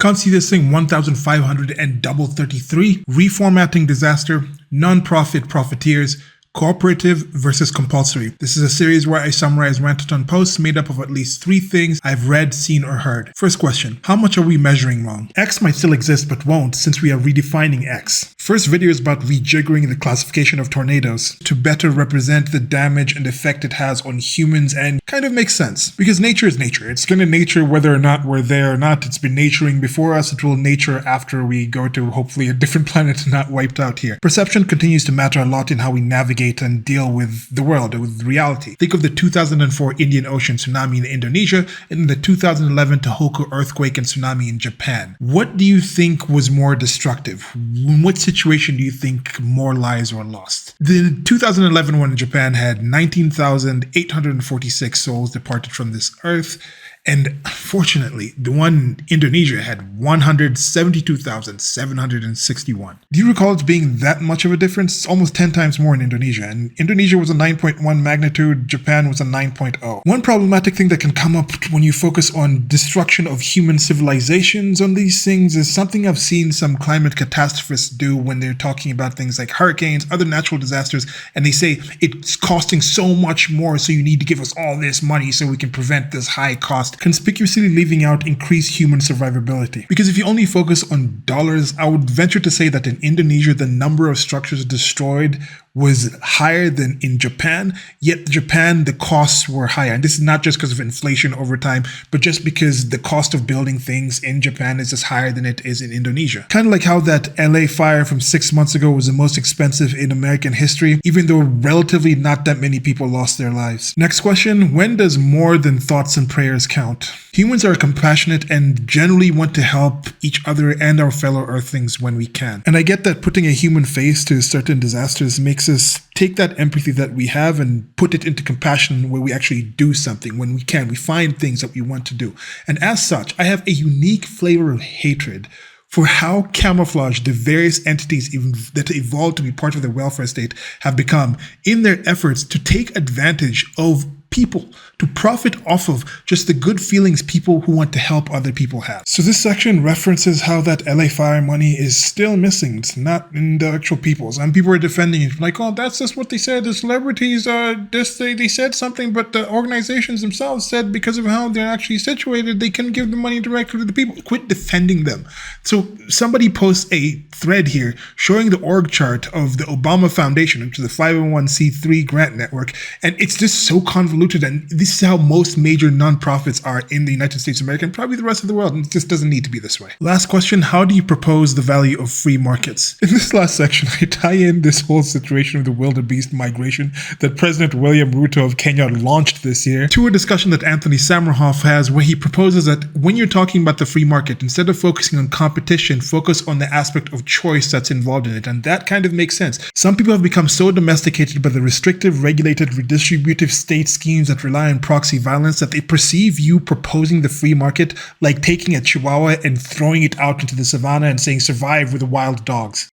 Can't see this thing 1533, reformatting disaster, non-profit profiteers, cooperative versus compulsory. This is a series where I summarize rantatonne posts made up of at least 3 things I've read, seen, or heard. First question, how much are we measuring wrong? X might still exist but won't, since we are redefining X. First video is about rejiggering the classification of tornadoes to better represent the damage and effect it has on humans, and kind of makes sense. Because nature is nature. It's going to nature whether or not we're there or not. It's been naturing before us. It will nature after we go to hopefully a different planet not wiped out here. Perception continues to matter a lot in how we navigate and deal with the world, with reality. Think of the 2004 Indian Ocean tsunami in Indonesia and the 2011 Tohoku earthquake and tsunami in Japan. What do you think was more destructive? In what situation do you think more lives were lost? The 2011 one in Japan had 19,846 souls departed from this earth. And fortunately, the one in Indonesia had 172,761. Do you recall it being that much of a difference? It's almost 10 times more in Indonesia. And Indonesia was a 9.1 magnitude, Japan was a 9.0. One problematic thing that can come up when you focus on destruction of human civilizations on these things is something I've seen some climate catastrophists do when they're talking about things like hurricanes, other natural disasters, and they say it's costing so much more, so you need to give us all this money so we can prevent this high cost, conspicuously leaving out increased human survivability. Because if you only focus on dollars, I would venture to say that in Indonesia, the number of structures destroyed was higher than in Japan, yet Japan, the costs were higher. And this is not just because of inflation over time, but just because the cost of building things in Japan is just higher than it is in Indonesia. Kind of like how that LA fire from 6 months ago was the most expensive in American history, even though relatively not that many people lost their lives. Next question, when does more than thoughts and prayers count? Humans are compassionate and generally want to help each other and our fellow earthlings when we can. And I get that putting a human face to certain disasters makes us take that empathy that we have and put it into compassion where we actually do something when we can. We find things that we want to do. And as such, I have a unique flavor of hatred for how camouflaged the various entities that evolved to be part of the welfare state have become in their efforts to take advantage of people, to profit off of just the good feelings people who want to help other people have. So this section references how that LA fire money is still missing. It's not in the actual people. Some people are defending it, like, oh, that's just what they said. The celebrities, they said something, but the organizations themselves said because of how they're actually situated, they can give the money directly to the people. Quit defending them. So somebody posts a thread here showing the org chart of the Obama Foundation, which is the 501c3 grant network, and it's just so convoluted. And this is how most major nonprofits are in the United States of America and probably the rest of the world. And it just doesn't need to be this way. Last question, how do you propose the value of free markets? In this last section, I tie in this whole situation of the wildebeest migration that President William Ruto of Kenya launched this year to a discussion that Anthony Sammerhoff has, where he proposes that when you're talking about the free market, instead of focusing on competition, focus on the aspect of choice that's involved in it. And that kind of makes sense. Some people have become so domesticated by the restrictive, regulated, redistributive state schemes that rely on proxy violence that they perceive you proposing the free market like taking a chihuahua and throwing it out into the savannah and saying survive with the wild dogs.